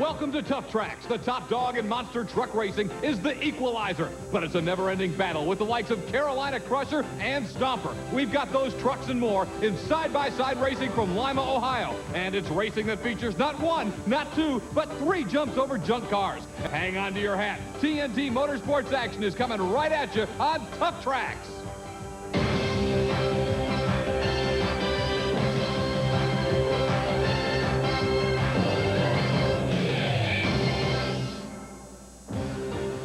Welcome to Tuff Trax. The top dog in monster truck racing is the Equalizer. But it's a never-ending battle with the likes of Carolina Crusher and Stomper. We've got those trucks and more in side-by-side racing from Lima, Ohio. And it's racing that features not one, not two, but 3 jumps over junk cars. Hang on to your hat. TNT Motorsports action is coming right at you on Tuff Trax.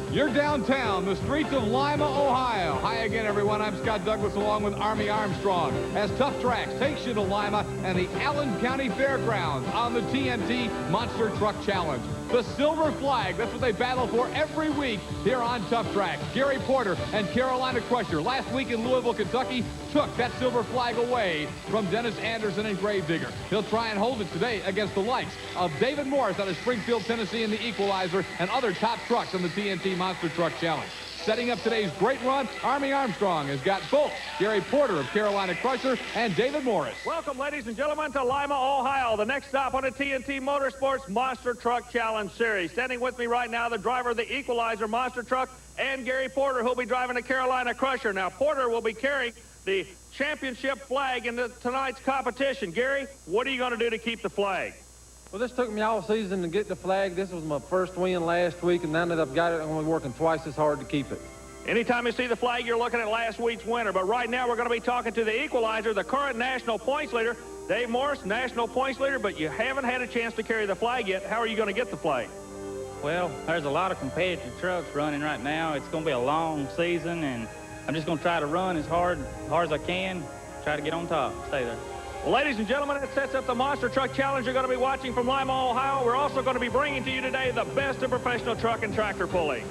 You're downtown, the streets of Lima, Ohio. Hi again, everyone. I'm Scott Douglas along with Army Armstrong as Tuff Trax takes you to Lima and the Allen County Fairgrounds on the TNT Monster Truck Challenge. The silver flag, that's what they battle for every week here on Tuff Trax. Gary Porter and Carolina Crusher last week in Louisville, Kentucky, took that silver flag away from Dennis Anderson and Gravedigger. He'll try and hold it today against the likes of David Morris out of Springfield, Tennessee in the Equalizer and other top trucks on the TNT Monster Truck Challenge. Setting up today's great run, Army Armstrong has got both Gary Porter of Carolina Crusher and David Morris. Welcome, ladies and gentlemen, to Lima, Ohio, the next stop on the TNT Motorsports Monster Truck Challenge Series. Standing with me right now, the driver of the Equalizer Monster Truck and Gary Porter, who'll be driving the Carolina Crusher. Now, Porter will be carrying the championship flag in tonight's competition. Gary, what are you going to do to keep the flag? Well, this took me all season to get the flag. This was my first win last week, and now that I've got it, I'm going to be working twice as hard to keep it. Anytime you see the flag, you're looking at last week's winner. But right now, we're going to be talking to the Equalizer, the current national points leader, Dave Morris, national points leader, but you haven't had a chance to carry the flag yet. How are you going to get the flag? Well, there's a lot of competitive trucks running right now. It's going to be a long season, and I'm just going to try to run as hard as I can, try to get on top, stay there. Well, ladies and gentlemen, that sets up the Monster Truck Challenge you're going to be watching from Lima, Ohio. We're also going to be bringing to you today the best of professional truck and tractor pulling.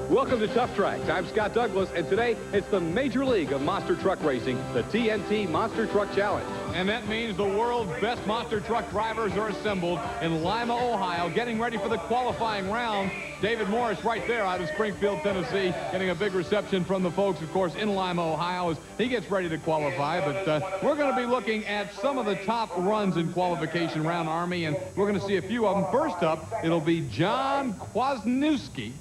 Welcome to Tuff Trax. I'm Scott Douglas, and today it's the Major League of Monster Truck Racing, the TNT Monster Truck Challenge. And that means the world's best monster truck drivers are assembled in Lima, Ohio, getting ready for the qualifying round. David Morris right there out of Springfield, Tennessee, getting a big reception from the folks, of course, in Lima, Ohio, as he gets ready to qualify. But we're going to be looking at some of the top runs in qualification round, Army, and we're going to see a few of them. First up, it'll be John Kwasniewski,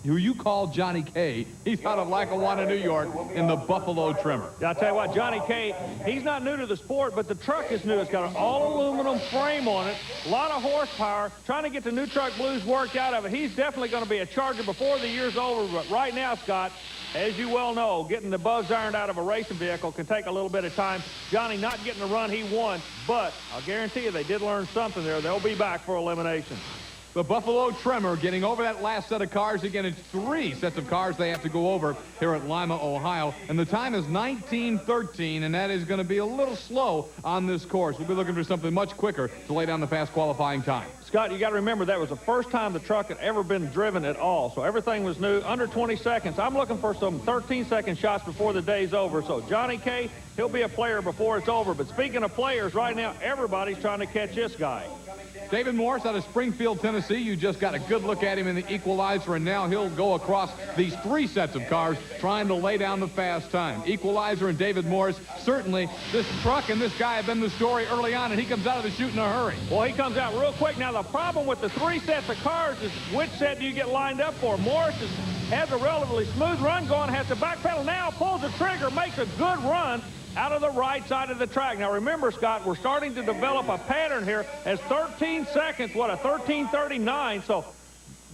who you call Johnny K. He's out of Lackawanna, New York, in the Buffalo Trimmer. Yeah, I'll tell you what, Johnny K., he's not new to the sport, but the truck is new. It's got an all-aluminum frame on it, a lot of horsepower, trying to get the new truck blues worked out of it. He's definitely going to be a charger before the year's over, but right now, Scott, as you well know, getting the bugs ironed out of a racing vehicle can take a little bit of time. Johnny not getting the run he won, but I'll guarantee you they did learn something there. They'll be back for elimination. The Buffalo Trimmer getting over that last set of cars. Again, it's 3 sets of cars they have to go over here at Lima, Ohio. And the time is 19:13, and that is going to be a little slow on this course. We'll be looking for something much quicker to lay down the fast qualifying time. Scott, you got to remember that was the first time the truck had ever been driven at all. So everything was new, under 20 seconds. I'm looking for some 13-second shots before the day's over. So Johnny K., he'll be a player before it's over. But speaking of players, right now, everybody's trying to catch this guy. David Morris out of Springfield, Tennessee. You just got a good look at him in the Equalizer, and now he'll go across these 3 sets of cars trying to lay down the fast time. Equalizer and David Morris, certainly this truck and this guy have been the story early on, and he comes out of the chute in a hurry. Well, he comes out real quick. Now, the problem with the 3 sets of cars is which set do you get lined up for? Morris has a relatively smooth run going, has to backpedal now, pulls the trigger, makes a good run out of the right side of the track. Now, remember, Scott, we're starting to develop a pattern here as 13 seconds, what, a 13:39. So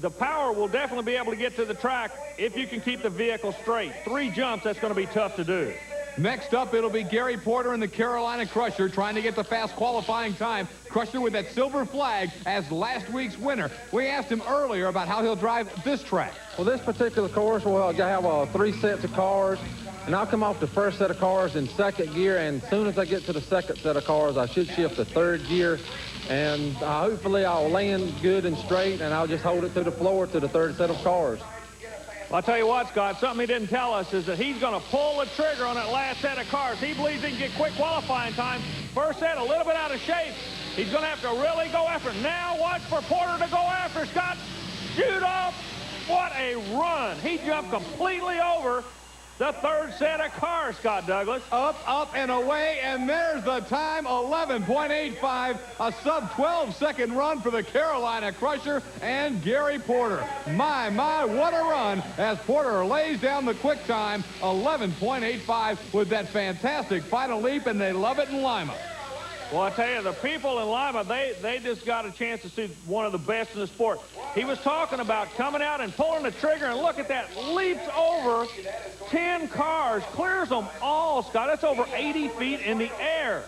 the power will definitely be able to get to the track if you can keep the vehicle straight. 3 jumps, that's going to be tough to do. Next up, it'll be Gary Porter and the Carolina Crusher trying to get the fast qualifying time. Crusher with that silver flag as last week's winner. We asked him earlier about how he'll drive this track. Well, this particular course will have 3 sets of cars, and I'll come off the first set of cars in 2nd gear, and as soon as I get to the 2nd set of cars, I should shift to 3rd gear, and hopefully I'll land good and straight, and I'll just hold it to the floor to the 3rd set of cars. Well, I'll tell you what, Scott, something he didn't tell us is that he's going to pull the trigger on that last set of cars. He believes he can get quick qualifying time. First set, a little bit out of shape. He's going to have to really go after it. Now watch for Porter to go after Scott. Shoot off. What a run. He jumped completely over the third set of cars, Scott Douglas. Up, up, and away, and there's the time, 11.85, a sub-12-second run for the Carolina Crusher and Gary Porter. My, what a run as Porter lays down the quick time, 11.85, with that fantastic final leap, and they love it in Lima. Well, I tell you, the people in Lima, they just got a chance to see one of the best in the sport. He was talking about coming out and pulling the trigger, and look at that, leaps over 10 cars, clears them all, Scott. That's over 80 feet in the air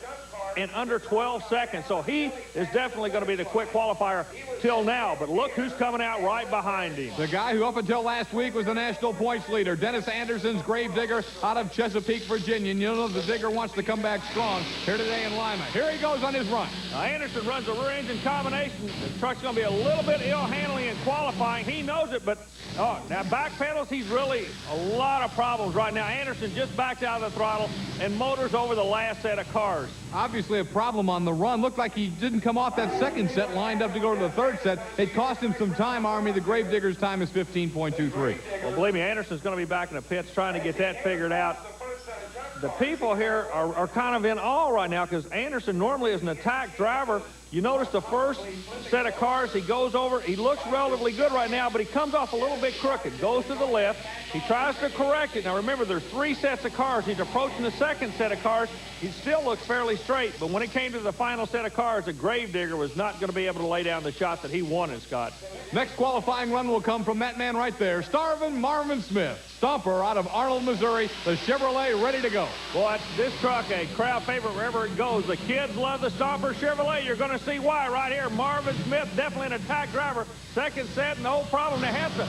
in under 12 seconds. So he is definitely going to be the quick qualifier till now. But look who's coming out right behind him. The guy who up until last week was the national points leader, Dennis Anderson's Gravedigger out of Chesapeake, Virginia. And you know the Digger wants to come back strong here today in Lima. Here he goes on his run. Now Anderson runs a rear engine combination. The truck's going to be a little bit ill handling in qualifying. He knows it, but now back pedals, he's really a lot of problems right now. Anderson just backed out of the throttle and motors over the last set of cars. Obviously a problem on the run. Looked like he didn't come off that second set, lined up to go to the third set. It cost him some time, Army. The Gravedigger's time is 15.23. Well, believe me, Anderson's going to be back in the pits trying to get that figured out. The people here are kind of in awe right now because Anderson normally is an attack driver. You notice the first set of cars, he goes over. He looks relatively good right now, but he comes off a little bit crooked. Goes to the left. He tries to correct it. Now, remember, there's 3 sets of cars. He's approaching the second set of cars. He still looks fairly straight, but when it came to the final set of cars, the Gravedigger was not going to be able to lay down the shot that he wanted, Scott. Next qualifying run will come from that man right there, Starvin' Marvin Smith. Stomper out of Arnold, Missouri. The Chevrolet ready to go. Boy, this truck, a crowd favorite wherever it goes. The kids love the Stomper Chevrolet. You're going to see why right here. Marvin Smith, definitely an attack driver. Second set, no problem. They have to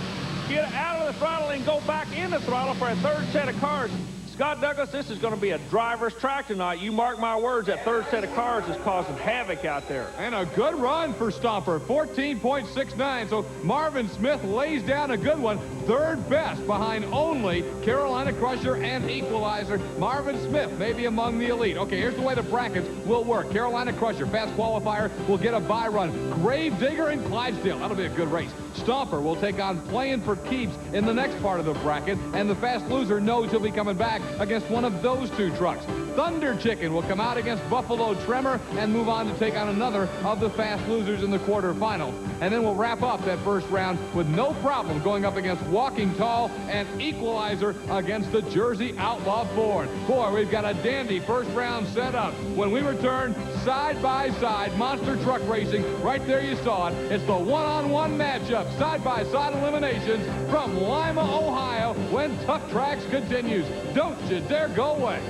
get out of the throttle and go back in the throttle for a third set of cars. Scott Douglas, this is going to be a driver's track tonight. You mark my words, that third set of cars is causing havoc out there. And a good run for Stomper, 14.69. So Marvin Smith lays down a good one. Third best behind only Carolina Crusher and Equalizer. Marvin Smith may be among the elite. Okay, here's the way the brackets will work. Carolina Crusher, fast qualifier, will get a bye run. Gravedigger and Clydesdale. That'll be a good race. Stomper will take on playing for keeps in the next part of the bracket, and the fast loser knows he'll be coming back against one of those 2 trucks. Thunder Chicken will come out against Buffalo Tremor and move on to take on another of the fast losers in the quarterfinals. And then we'll wrap up that first round with no problem going up against Walking Tall and Equalizer against the Jersey Outlaw Ford. Boy, we've got a dandy first round set up. When we return, side by side monster truck racing. Right there you saw it. It's the one-on-one matchup, side by side eliminations from Lima, Ohio, when Tuff Trax continues. Don't you dare go away.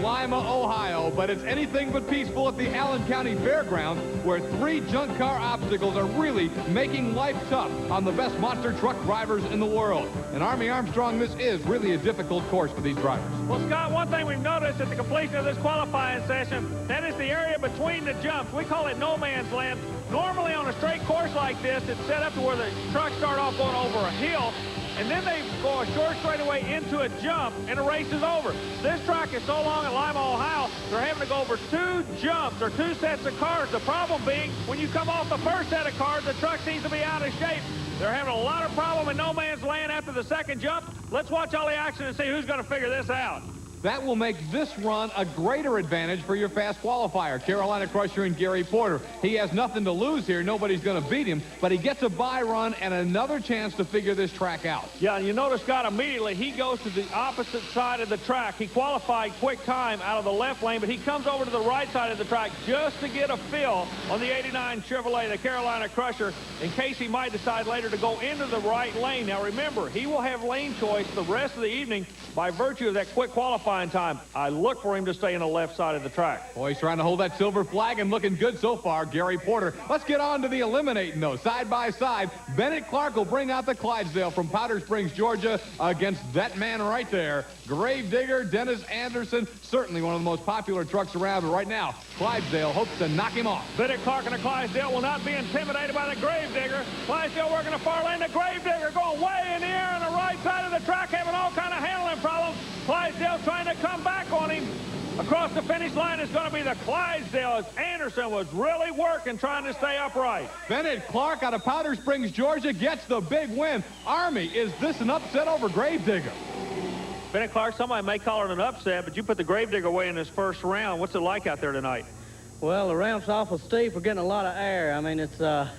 Lima, Ohio, but it's anything but peaceful at the Allen County Fairgrounds, where 3 junk car obstacles are really making life tough on the best monster truck drivers in the world. And Army Armstrong, this is really a difficult course for these drivers. Well, Scott, one thing we've noticed at the completion of this qualifying session, that is the area between the jumps. We call it no man's land. Normally on a straight course like this, it's set up to where the trucks start off going over a hill, and then they go a short straightaway into a jump, and the race is over. This track is so long at Lima, Ohio, they're having to go over 2 jumps or 2 sets of cars. The problem being, when you come off the first set of cars, the truck seems to be out of shape. They're having a lot of problem in no man's land after the second jump. Let's watch all the action and see who's going to figure this out. That will make this run a greater advantage for your fast qualifier, Carolina Crusher and Gary Porter. He has nothing to lose here. Nobody's going to beat him, but he gets a bye run and another chance to figure this track out. Yeah, and you notice, Scott, immediately he goes to the opposite side of the track. He qualified quick time out of the left lane, but he comes over to the right side of the track just to get a feel on the 89 Chevrolet, the Carolina Crusher, in case he might decide later to go into the right lane. Now, remember, he will have lane choice the rest of the evening by virtue of that quick qualifying time. I look for him to stay on the left side of the track. Boy, he's trying to hold that silver flag and looking good so far, Gary Porter. Let's get on to the eliminating, though. Side by side, Bennett Clark will bring out the Clydesdale from Powder Springs, Georgia, against that man right there, Gravedigger Dennis Anderson. Certainly one of the most popular trucks around, but right now, Clydesdale hopes to knock him off. Bennett Clark and the Clydesdale will not be intimidated by the Gravedigger. Clydesdale working the far lane. The Gravedigger going way in the air on the right side of the track, having all kind of handling problems. Clydesdale trying to come back on him. A Across the finish line is going to be the Clydesdale as Anderson was really working trying to stay upright. Bennett Clark out of Powder Springs, Georgia, gets the big win. Army, is this an upset over Gravedigger? Bennett Clark, somebody may call it an upset, but you put the Gravedigger away in this first round. What's it like out there tonight? Well, the ramp's awful steep. We're getting a lot of air. I mean, it's a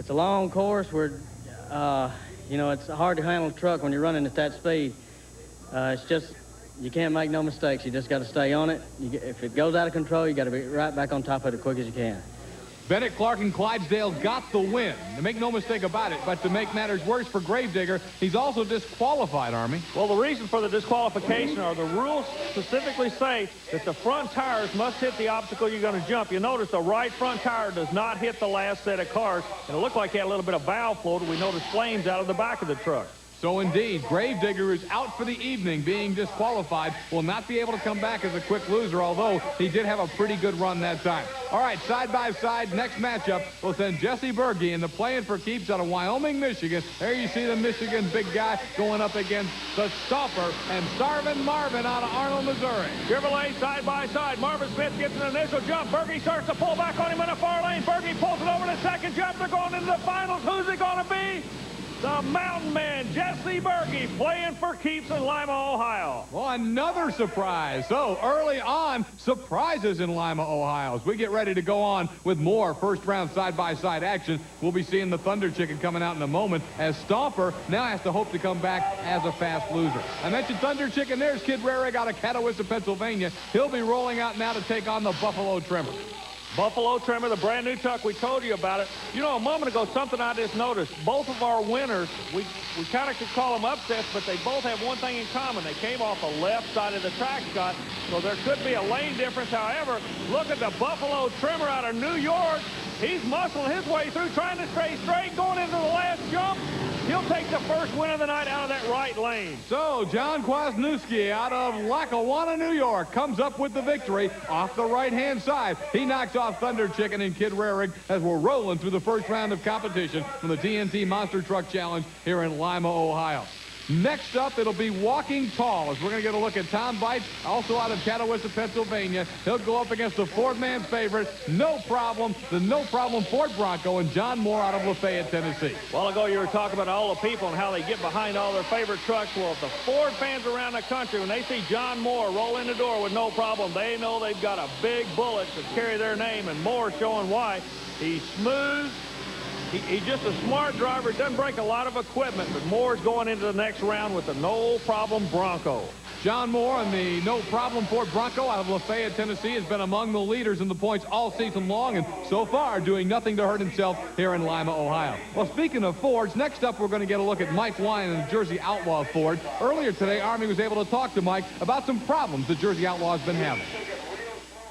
long course. You know, it's hard to handle a truck when you're running at that speed. It's just, you can't make no mistakes. You just got to stay on it. If it goes out of control, you got to be right back on top of it as quick as you can. Bennett Clark and Clydesdale got the win. To make no mistake about it, but to make matters worse for Gravedigger, he's also disqualified, Army. Well, the reason for the disqualification are the rules specifically say that the front tires must hit the obstacle you're going to jump. You notice the right front tire does not hit the last set of cars. And it looked like he had a little bit of valve floated. We noticed flames out of the back of the truck. So indeed, Gravedigger is out for the evening, being disqualified. Will not be able to come back as a quick loser, although he did have a pretty good run that time. All right, side by side, next matchup, we'll send Jesse Berge in the playing for keeps out of Wyoming, Michigan. There you see the Michigan big guy going up against the Stomper and Starvin Marvin out of Arnold, Missouri. Chevrolet side by side. Marvin Smith gets an initial jump. Berge starts to pull back on him in the far lane. Berge pulls it over the second jump. They're going into the finals. Who's it going to be? The Mountain Man, Jesse Berge, playing for keeps in Lima, Ohio. Well, another surprise. So early on, surprises in Lima, Ohio. As we get ready to go on with more first-round side-by-side action, we'll be seeing the Thunder Chicken coming out in a moment as Stomper now has to hope to come back as a fast loser. I mentioned Thunder Chicken. There's Kid Rarig out of Catawissa, Pennsylvania. He'll be rolling out now to take on the Buffalo Trimmer. Buffalo Trimmer, the brand new truck, we told you about it. You know, a moment ago, something I just noticed. Both of our winners, we kind of could call them upsets, but they both have one thing in common. They came off the left side of the track, Scott, so there could be a lane difference. However, look at the Buffalo Trimmer out of New York. He's muscling his way through, trying to stay straight, going into the last jump. He'll take the first win of the night out of that right lane. So, John Kwasniewski out of Lackawanna, New York, comes up with the victory off the right-hand side. He knocks off Thunder Chicken and Kid Rarig as we're rolling through the first round of competition from the TNT Monster Truck Challenge here in Lima, Ohio. Next up, it'll be Walking Tall, as we're going to get a look at Tom Bites, also out of Catawissa, Pennsylvania. He'll go up against the Ford man's favorite, No Problem, the No Problem Ford Bronco, and John Moore out of Lafayette, Tennessee. A while ago, you were talking about all the people and how they get behind all their favorite trucks. Well, the Ford fans around the country, when they see John Moore roll in the door with No Problem, they know they've got a big bullet to carry their name, and Moore showing why. He's smooth. He's just a smart driver. Doesn't break a lot of equipment, but Moore's going into the next round with the No Problem Bronco. John Moore and the No Problem Ford Bronco out of Lafayette, Tennessee, has been among the leaders in the points all season long, and so far doing nothing to hurt himself here in Lima, Ohio. Well, speaking of Fords, next up we're going to get a look at Mike Wine and the Jersey Outlaw Ford. Earlier today, Army was able to talk to Mike about some problems the Jersey Outlaw has been having.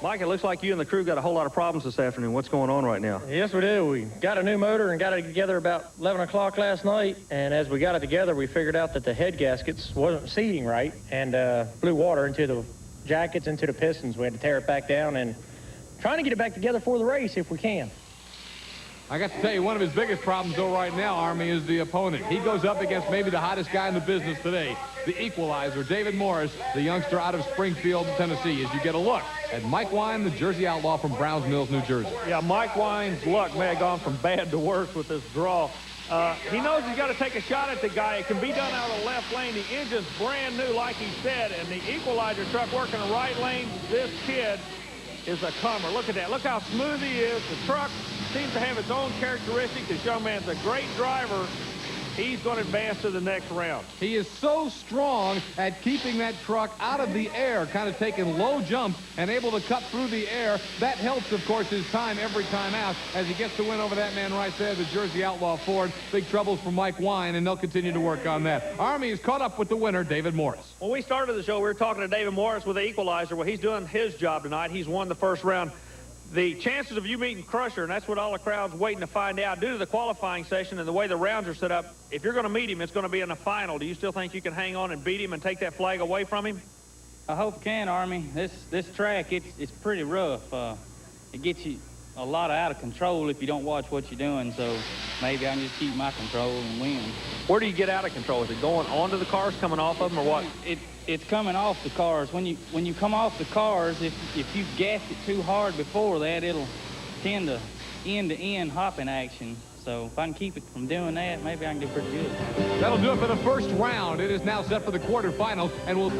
Mike, it looks like you and the crew got a whole lot of problems this afternoon. What's going on right now? Yes, we do. We got a new motor and got it together about 11 o'clock last night. And as we got it together, we figured out that the head gaskets wasn't seating right and blew water into the jackets, into the pistons. We had to tear it back down and trying to get it back together for the race if we can. I got to tell you, one of his biggest problems, though, right now, Army, is the opponent. He goes up against maybe the hottest guy in the business today, the equalizer, David Morris, the youngster out of Springfield, Tennessee, as you get a look at Mike Wine, the Jersey Outlaw from Browns Mills, New Jersey. Yeah, Mike Wine's luck may have gone from bad to worse with this draw. He knows he's got to take a shot at the guy. It can be done out of the left lane. The engine's brand new, like he said, and the equalizer truck working the right lane. This kid is a comer. Look at that. Look how smooth he is. The truck seems to have its own characteristics. This young man's a great driver. He's going to advance to the next round. He is so strong at keeping that truck out of the air, kind of taking low jumps and able to cut through the air. That helps, of course, his time every time out as he gets to win over that man right there, the Jersey Outlaw Ford. Big troubles for Mike Wine, and they'll continue to work on that. Army is caught up with the winner, David Morris. When we started the show, we were talking to David Morris with the equalizer. Well, he's doing his job tonight. He's won the first round. The chances of you meeting Crusher, and that's what all the crowd's waiting to find out, due to the qualifying session and the way the rounds are set up, if you're going to meet him, it's going to be in the final. Do you still think you can hang on and beat him and take that flag away from him? I hope I can, Army. This track, it's pretty rough. It gets you a lot of out of control if you don't watch what you're doing, so maybe I can just keep my control and win. Where do you get out of control? Is it going onto the cars, coming off of them, or what? It's coming off the cars. When you come off the cars, if you gassed it too hard before that, it'll tend to end-to-end hopping action. So if I can keep it from doing that, maybe I can do pretty good. That'll do it for the first round. It is now set for the quarterfinals, and we'll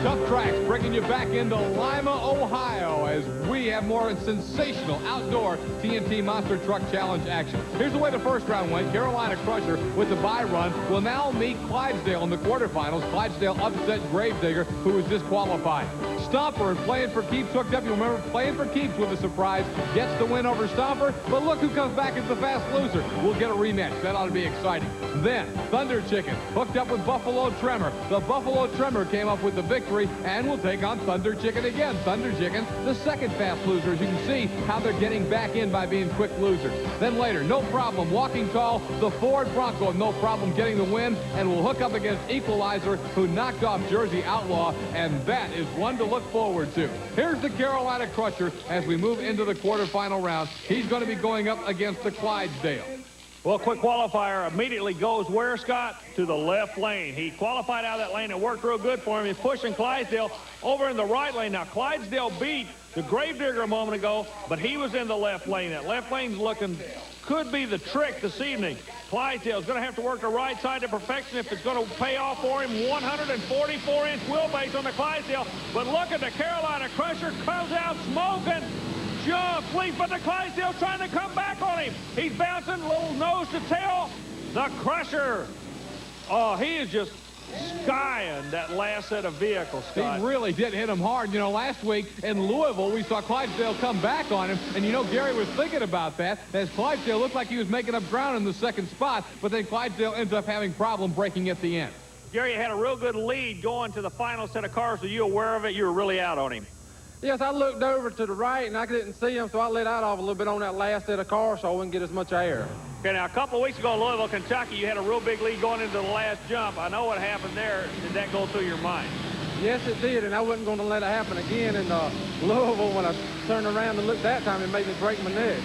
Tuff Trax bringing you back into Lima, Ohio, as we have more sensational outdoor TNT Monster Truck Challenge action. Here's the way the first round went. Carolina Crusher with the bye run will now meet Clydesdale in the quarterfinals. Clydesdale upset Gravedigger, who was disqualified. Stomper and Playing for Keeps hooked up. You remember Playing for Keeps with a surprise. Gets the win over Stomper, but look who comes back as the fast loser. We'll get a rematch. That ought to be exciting. Then Thunder Chicken hooked up with Buffalo Tremor. The Buffalo Tremor came up with the victory and will take on Thunder Chicken again. Thunder Chicken, the second fast loser. As you can see how they're getting back in by being quick losers. Then later, no problem, Walking Tall, the Ford Bronco, no problem getting the win, and will hook up against Equalizer, who knocked off Jersey Outlaw, and that is one to look forward to. Here's the Carolina Crusher as we move into the quarterfinal round. He's going to be going up against the Clydesdale. Well, quick qualifier immediately goes where, Scott? To the left lane. He qualified out of that lane. It worked real good for him. He's pushing Clydesdale over in the right lane. Now, Clydesdale beat the Gravedigger a moment ago, but he was in the left lane. That left lane's looking, could be the trick this evening. Clydesdale's going to have to work the right side to perfection if it's going to pay off for him. 144-inch wheelbase on the Clydesdale. But look at the Carolina Crusher, comes out smoking. Jump, leap, but the Clydesdale trying to come back on him. He's bouncing, little nose to tail. The Crusher. Oh, he is just skying that last set of vehicles, Scott. He really did hit him hard. You know, last week in Louisville, we saw Clydesdale come back on him. And, you know, Gary was thinking about that, as Clydesdale looked like he was making up ground in the second spot, but then Clydesdale ends up having problem breaking at the end. Gary had a real good lead going to the final set of cars. Were you aware of it? You were really out on him. Yes, I looked over to the right, and I didn't see him, so I let out off a little bit on that last set of cars so I wouldn't get as much air. Okay, now, a couple of weeks ago in Louisville, Kentucky, you had a real big lead going into the last jump. I know what happened there. Did that go through your mind? Yes, it did, and I wasn't going to let it happen again in Louisville. When I turned around and looked that time, it made me break my neck.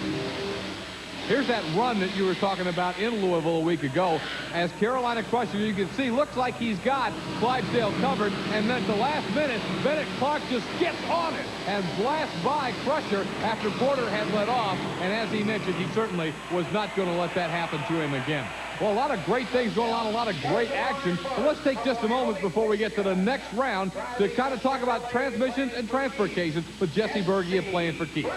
Here's that run that you were talking about in Louisville a week ago. As Carolina Crusher, you can see, looks like he's got Clydesdale covered. And then at the last minute, Bennett Clark just gets on it and blasts by Crusher after Porter had let off. And as he mentioned, he certainly was not going to let that happen to him again. Well, a lot of great things going on, a lot of great action. But let's take just a moment before we get to the next round to kind of talk about transmissions and transfer cases with Jesse Berge of Playing for Keeps.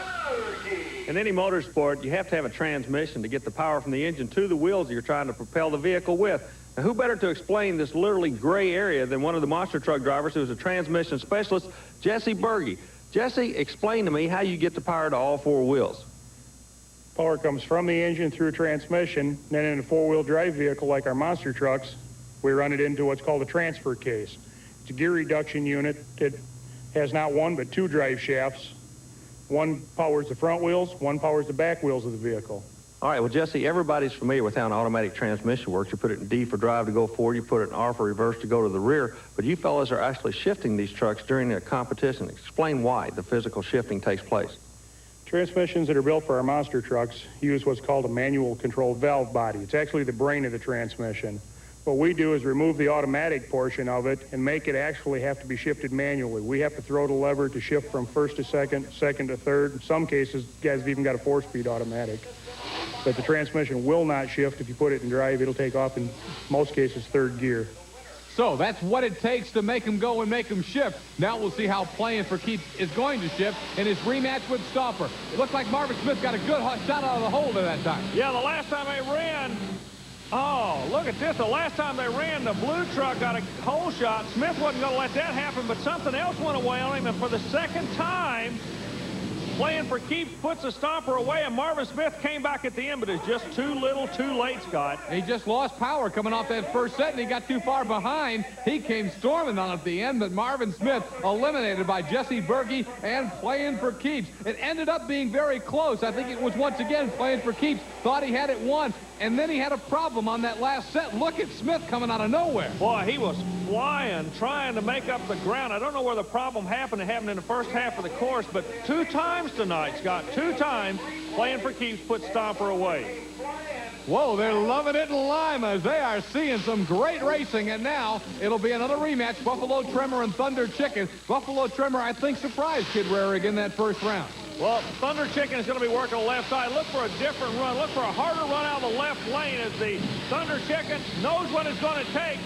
In any motorsport, you have to have a transmission to get the power from the engine to the wheels you're trying to propel the vehicle with. Now, who better to explain this literally gray area than one of the monster truck drivers who's a transmission specialist, Jesse Berge. Jesse, explain to me how you get the power to all four wheels. Power comes from the engine through a transmission, then in a four-wheel drive vehicle like our monster trucks, we run it into what's called a transfer case. It's a gear reduction unit that has not one but two drive shafts. One powers the front wheels, one powers the back wheels of the vehicle. All right, well, Jesse, everybody's familiar with how an automatic transmission works. You put it in D for drive to go forward, you put it in R for reverse to go to the rear, but you fellas are actually shifting these trucks during a competition. Explain why the physical shifting takes place. Transmissions that are built for our monster trucks use what's called a manual controlled valve body. It's actually the brain of the transmission. What we do is remove the automatic portion of it and make it actually have to be shifted manually. We have to throw the lever to shift from first to second, second to third. In some cases, guys have even got a 4-speed automatic. But the transmission will not shift if you put it in drive. It'll take off in most cases third gear. So that's what it takes to make him go and make him shift. Now we'll see how Playing for Keeps is going to shift in his rematch with Stomper. It looks like Marvin Smith got a good shot out of the hole at that time. Yeah, the last time they ran, oh, look at this. The last time they ran, the blue truck got a hole shot. Smith wasn't going to let that happen, but something else went away on him, and for the second time, Playing for Keeps puts the Stomper away, and Marvin Smith came back at the end, but it's just too little, too late, Scott. He just lost power coming off that first set, and he got too far behind. He came storming on at the end, but Marvin Smith eliminated by Jesse Berge and Playing for Keeps. It ended up being very close. I think it was once again Playing for Keeps thought he had it won, and then he had a problem on that last set. Look at Smith coming out of nowhere. Boy, he was flying, trying to make up the ground. I don't know where the problem happened. It happened in the first half of the course, but 2 times tonight, Scott. 2 times playing for keeps, put Stomper away. Whoa, they're loving it in Lima as they are seeing some great racing. And now it'll be another rematch, Buffalo Trimmer and Thunder Chicken. Buffalo Trimmer, I think, surprised Kid Rarig in that first round. Well, Thunder Chicken is going to be working the left side. Look for a different run. Look for a harder run out of the left lane as the Thunder Chicken knows what it's going to take.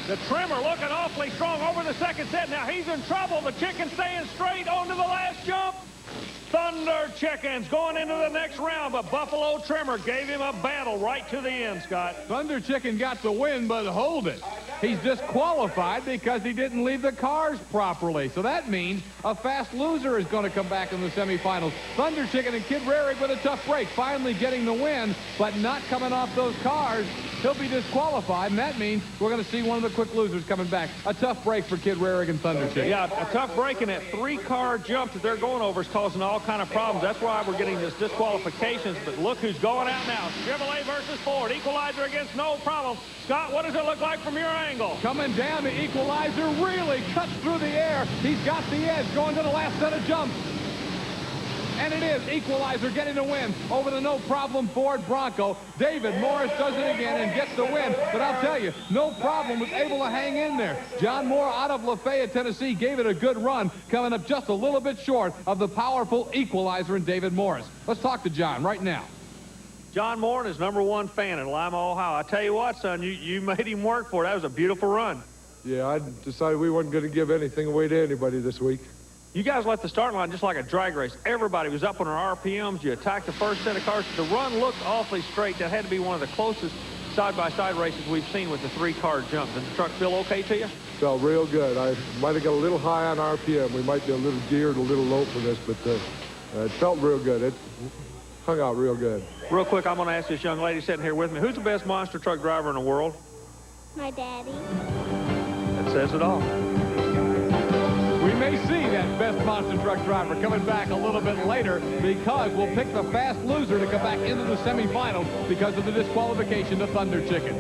The Trimmer looking awfully strong over the second set. Now he's in trouble. The Chicken staying straight onto the last jump. Thunder Chicken's going into the next round, but Buffalo Trimmer gave him a battle right to the end, Scott. Thunder Chicken got the win, but hold it. He's disqualified because he didn't leave the cars properly. So that means a fast loser is going to come back in the semifinals. Thunder Chicken and Kid Rarig with a tough break, finally getting the win, but not coming off those cars. He'll be disqualified, and that means we're going to see one of the quick losers coming back. A tough break for Kid Rarig and Thunder Chicken. Yeah, a tough break, and that 3-car jump that they're going over is causing all kind of problems. That's why we're getting this disqualifications. But look who's going out now. Chevrolet versus Ford. Equalizer against no problem. Scott, what does it look like from your angle? Coming down, the Equalizer really cuts through the air. He's got the edge going to the last set of jumps. And it is Equalizer getting the win over the no-problem Ford Bronco. David Morris does it again and gets the win. But I'll tell you, No Problem was able to hang in there. John Moore out of Lafayette, Tennessee, gave it a good run, coming up just a little bit short of the powerful Equalizer and David Morris. Let's talk to John right now. John Moore and his #1 fan in Lima, Ohio. I tell you what, son, you made him work for it. That was a beautiful run. Yeah, I decided we weren't going to give anything away to anybody this week. You guys left the starting line just like a drag race. Everybody was up on our RPMs. You attacked the first set of cars. The run looked awfully straight. That had to be one of the closest side-by-side races we've seen with the 3-car jump. Did the truck feel okay to you? Felt real good. I might have got a little high on RPM. We might be a little geared, a little low for this, but it felt real good. It hung out real good. Real quick, I'm going to ask this young lady sitting here with me, who's the best monster truck driver in the world? My daddy. That says it all. We may see that best monster truck driver coming back a little bit later because we'll pick the fast loser to come back into the semifinals because of the disqualification to Thunder Chicken.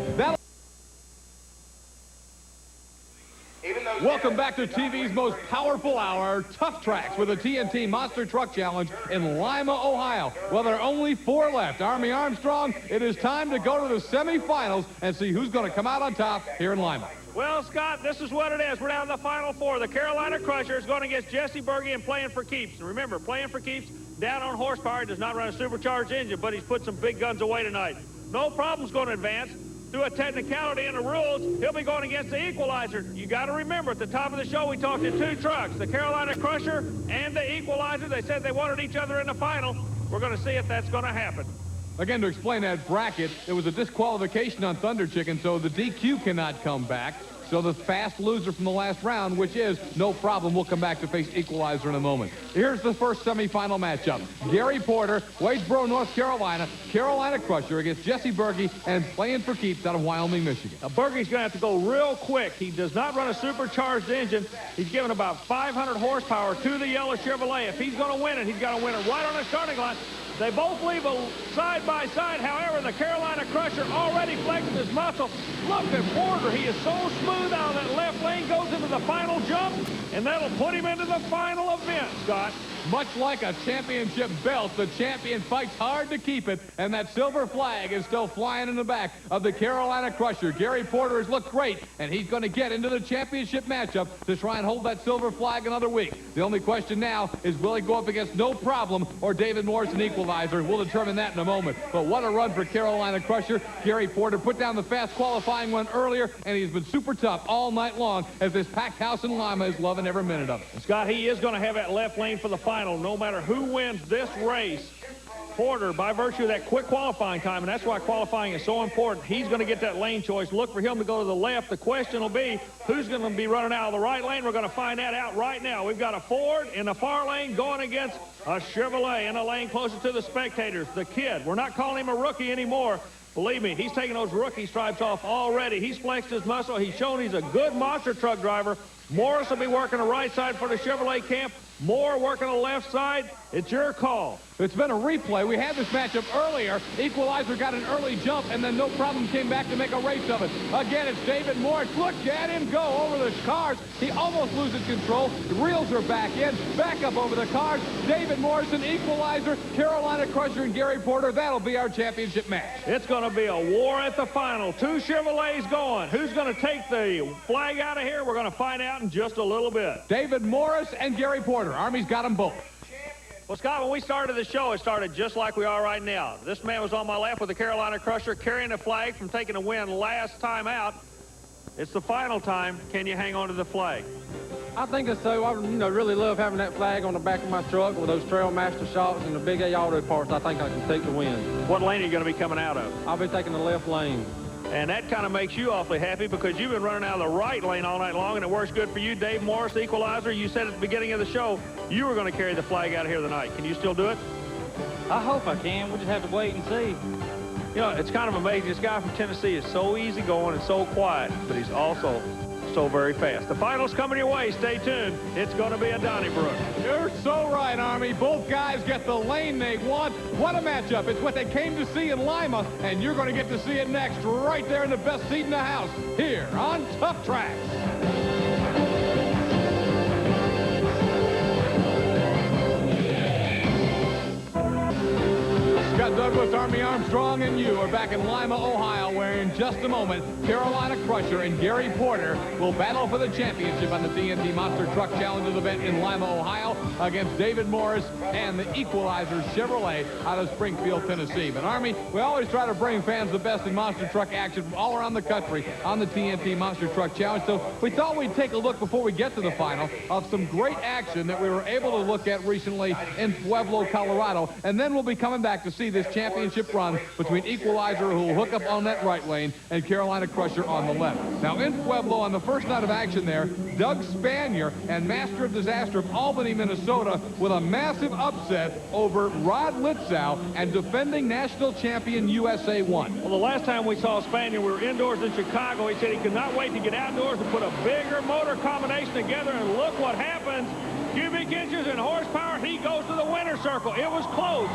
Welcome back to TV's most powerful hour, Tuff Trax with a TNT Monster Truck Challenge in Lima, Ohio. Well, there are only 4 left. Army Armstrong, it is time to go to the semifinals and see who's going to come out on top here in Lima. Well, Scott, this is what it is. We're down to the final 4. The Carolina Crusher is going against Jesse Berge and Playing for Keeps. And remember, Playing for Keeps, down on horsepower, does not run a supercharged engine, but he's put some big guns away tonight. No Problem's going to advance. Through a technicality in the rules, he'll be going against the Equalizer. You got to remember, at the top of the show, we talked to 2 trucks, the Carolina Crusher and the Equalizer. They said they wanted each other in the final. We're going to see if that's going to happen. Again, to explain that bracket, it was a disqualification on Thunder Chicken, so the DQ cannot come back. So the fast loser from the last round, which is No Problem, will come back to face Equalizer in a moment. Here's the first semifinal matchup. Gary Porter, Wadesboro, North Carolina, Carolina Crusher against Jesse Berge and Playing for Keeps out of Wyoming, Michigan. Now, Berge's going to have to go real quick. He does not run a supercharged engine. He's given about 500 horsepower to the yellow Chevrolet. If he's going to win it, he's got to win it right on the starting line. They both leave a side-by-side. However, the Carolina Crusher already flexing his muscle. Look at Porter. He is so smooth out of that left lane, goes into the final jump, and that'll put him into the final event, Scott. Much like a championship belt, the champion fights hard to keep it, and that silver flag is still flying in the back of the Carolina Crusher. Gary Porter has looked great, and he's going to get into the championship matchup to try and hold that silver flag another week. The only question now is, will he go up against No Problem or David Morris and Equalizer? We'll determine that in a moment. But what a run for Carolina Crusher. Gary Porter put down the fast qualifying one earlier, and he's been super tough all night long as this packed house in Lima is loving every minute of it. Scott, he is going to have that left lane for the final, no matter who wins this race. Porter, by virtue of that quick qualifying time, and that's why qualifying is so important, he's going to get that lane choice. Look for him to go to the left. The question will be, who's going to be running out of the right lane? We're going to find that out right now. We've got a Ford in the far lane going against a Chevrolet in a lane closer to the spectators. The kid, we're not calling him a rookie anymore. Believe me, he's taking those rookie stripes off already. He's flexed his muscle. He's shown he's a good monster truck driver. Morris will be working the right side for the Chevrolet camp. Moore working the left side. It's your call. It's been a replay. We had this matchup earlier. Equalizer got an early jump, and then no problem came back to make a race of it. Again, it's David Morris. Look at him go over the cars. He almost loses control. The reels are back in. Back up over the cars. David Morrison, Equalizer, Carolina Crusher, and Gary Porter. That'll be our championship match. It's going to be a war at the final. 2 Chevrolets going. Who's going to take the flag out of here? We're going to find out in just a little bit. David Morris and Gary Porter. Army's got them both. Well, Scott, when we started the show, it started just like we are right now. This man was on my left with the Carolina Crusher carrying the flag from taking a win last time out. It's the final time. Can you hang on to the flag? I think it's so. I really love having that flag on the back of my truck with those Trailmaster shocks and the Big A auto parts. I think I can take the win. What lane are you going to be coming out of? I'll be taking the left lane. And that kind of makes you awfully happy because you've been running out of the right lane all night long, and it works good for you. Dave Morris, Equalizer, you said at the beginning of the show you were going to carry the flag out of here tonight. Can you still do it? I hope I can. We'll just have to wait and see. You know, it's kind of amazing. This guy from Tennessee is so easygoing and so quiet, but he's also so very fast. The final's coming your way. Stay tuned. It's going to be a Donnybrook. You're so right, Army. Both guys get the lane they want. What a matchup. It's what they came to see in Lima, and you're going to get to see it next right there in the best seat in the house here on Tuff Trax. Scott Douglas, Army Armstrong, and you are back in Lima, Ohio, where in just a moment, Carolina Crusher and Gary Porter will battle for the championship on the TNT Monster Truck Challenge event in Lima, Ohio, against David Morris and the Equalizer Chevrolet out of Springfield, Tennessee. But Army, we always try to bring fans the best in monster truck action from all around the country on the TNT Monster Truck Challenge. So we thought we'd take a look before we get to the final of some great action that we were able to look at recently in Pueblo, Colorado, and then we'll be coming back to see this championship run between Equalizer, who will hook up on that right lane, and Carolina Crusher on the left. Now in Pueblo, on the first night of action there, Doug Spanier and Master of Disaster of Albany, Minnesota, with a massive upset over Rod Litzow and defending national champion USA 1. Well, the last time we saw Spanier, we were indoors in Chicago. He said he could not wait to get outdoors and put a bigger motor combination together, and look what happens. Cubic inches and horsepower, he goes to the winner's circle. It was close,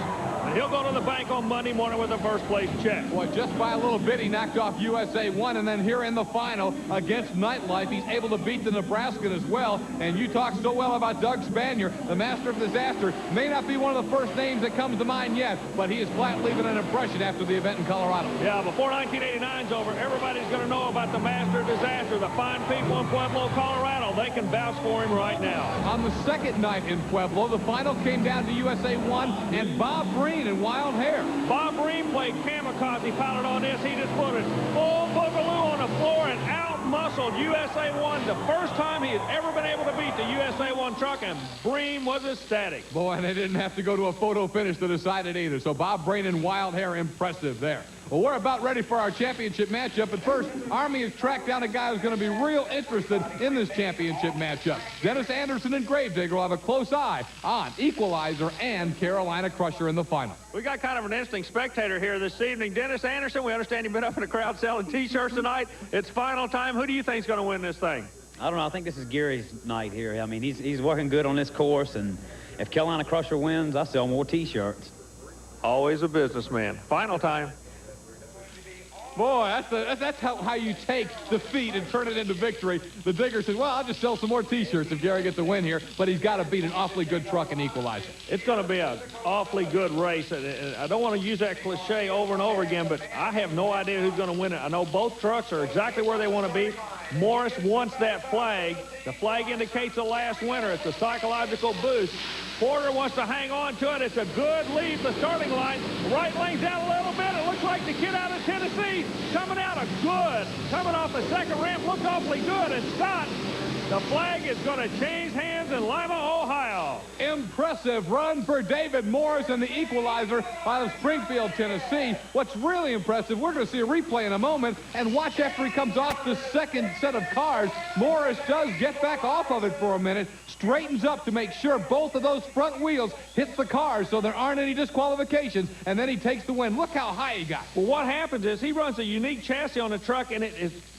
and he'll go to the bank on Monday morning with a first-place check. Boy, just by a little bit, he knocked off USA 1, and then here in the final against Nightlife, he's able to beat the Nebraskan as well. And you talk so well about Doug Spanier, the Master of Disaster. May not be one of the first names that comes to mind yet, but he is flat leaving an impression after the event in Colorado. Yeah, before 1989's over, everybody's going to know about the Master of Disaster. The fine people in Pueblo, Colorado, they can vouch for him right now. On the second night in Pueblo, the final came down to USA 1 and Bob Breen in Wild Hair. Bob Breen played kamikaze pilot on this. He just put it full boogaloo on the floor and out-muscled USA 1. The first time he had ever been able to beat the USA 1 truck, and Breen was ecstatic. Boy, and they didn't have to go to a photo finish to decide it either. So Bob Breen in Wild Hair, impressive there. Well, we're about ready for our championship matchup, but first, Army has tracked down a guy who's going to be real interested in this championship matchup. Dennis Anderson and Gravedigger will have a close eye on Equalizer and Carolina Crusher in the final. We got kind of an interesting spectator here this evening. Dennis Anderson, we understand you've been up in the crowd selling T-shirts tonight. It's final time. Who do you think is going to win this thing? I don't know. I think this is Gary's night here. I mean, he's working good on this course, and if Carolina Crusher wins, I sell more T-shirts. Always a businessman. Final time. Boy, that's how you take defeat and turn it into victory. The Digger says, well, I'll just sell some more T-shirts if Gary gets a win here, but he's got to beat an awfully good truck and Equalizer. It's going to be an awfully good race. I don't want to use that cliche over and over again, but I have no idea who's going to win it. I know both trucks are exactly where they want to be. Morris wants that flag. The flag indicates the last winner. It's a psychological boost. Porter wants to hang on to it. It's a good lead, the starting line. Right lane's out a little bit. It looks like the kid out of Tennessee coming out of good. Coming off the second ramp, looked awfully good. And Scott, the flag is going to change hands in Lima, Ohio. Impressive run for David Morris and the Equalizer out of Springfield, Tennessee. What's really impressive, we're going to see a replay in a moment, and watch after he comes off the second set of cars. Morris does get back off of it for a minute, straightens up to make sure both of those front wheels hit the cars so there aren't any disqualifications, and then he takes the win. Look how high he got. Well, what happens is he runs a unique chassis on the truck, and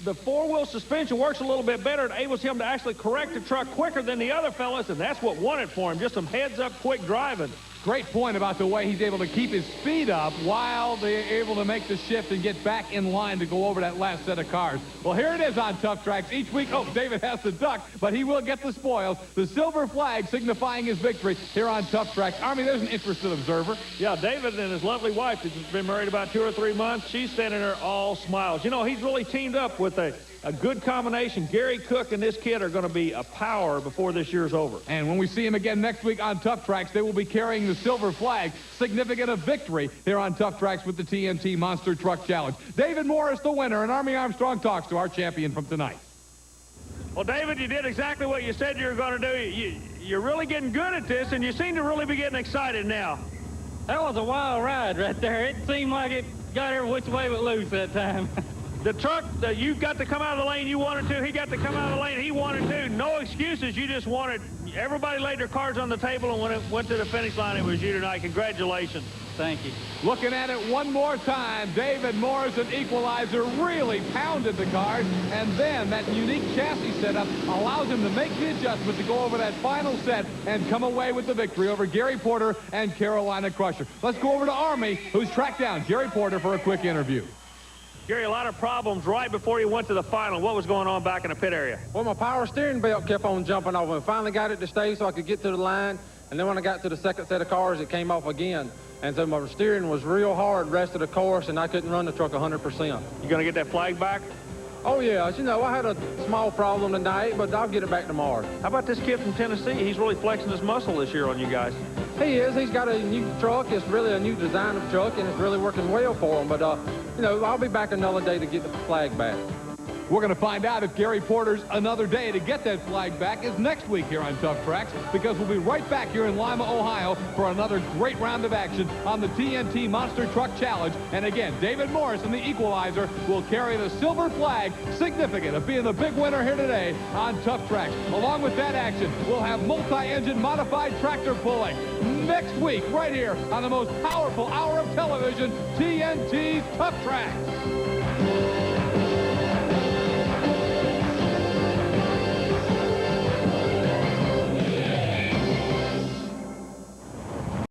the four-wheel suspension works a little bit better. It enables him to actually correct the truck quicker than the other fellas, and that's what won it for him. Just some heads-up quick driving. Great point about the way he's able to keep his speed up while they're able to make the shift and get back in line to go over that last set of cars. Well, here it is on Tuff Trax each week. Oh, David has to duck, but he will get the spoils. The silver flag signifying his victory here on Tuff Trax. Army, there's an interested observer. Yeah, David and his lovely wife has been married about 2 or 3 months. She's standing there all smiles. You know, he's really teamed up with a good combination. Gary Cook and this kid are going to be a power before this year's over. And when we see him again next week on Tuff Trax, they will be carrying the silver flag, significant of victory here on Tuff Trax with the TNT Monster Truck Challenge. David Morris, the winner, and Army Armstrong talks to our champion from tonight. Well, David, you did exactly what you said you were going to do. You're really getting good at this, and you seem to really be getting excited now. That was a wild ride right there. It seemed like it got every which way but loose that time. The truck, you got to come out of the lane you wanted to. He got to come out of the lane he wanted to. No excuses. You just wanted. Everybody laid their cards on the table, and when it went to the finish line, it was you tonight. Congratulations. Thank you. Looking at it one more time, David Morris, an equalizer, really pounded the cars, and then that unique chassis setup allows him to make the adjustment to go over that final set and come away with the victory over Gary Porter and Carolina Crusher. Let's go over to Army, who's tracked down Gary Porter for a quick interview. Gary, a lot of problems right before you went to the final. What was going on back in the pit area? Well, my power steering belt kept on jumping off. I finally got it to stay so I could get to the line. And then when I got to the second set of cars, it came off again. And so my steering was real hard the rest of the course, and I couldn't run the truck 100%. You going to get that flag back? Oh, yeah. You know, I had a small problem tonight, but I'll get it back tomorrow. How about this kid from Tennessee? He's really flexing his muscle this year on you guys. He is. He's got a new truck. It's really a new design of truck, and it's really working well for him. But, you know, I'll be back another day to get the flag back. We're going to find out if Gary Porter's another day to get that flag back is next week here on Tuff Trax, because we'll be right back here in Lima, Ohio for another great round of action on the TNT Monster Truck Challenge. And again, David Morris and the equalizer will carry the silver flag, significant of being the big winner here today on Tuff Trax. Along with that action, we'll have multi-engine modified tractor pulling next week right here on the most powerful hour of television, TNT's Tuff Trax.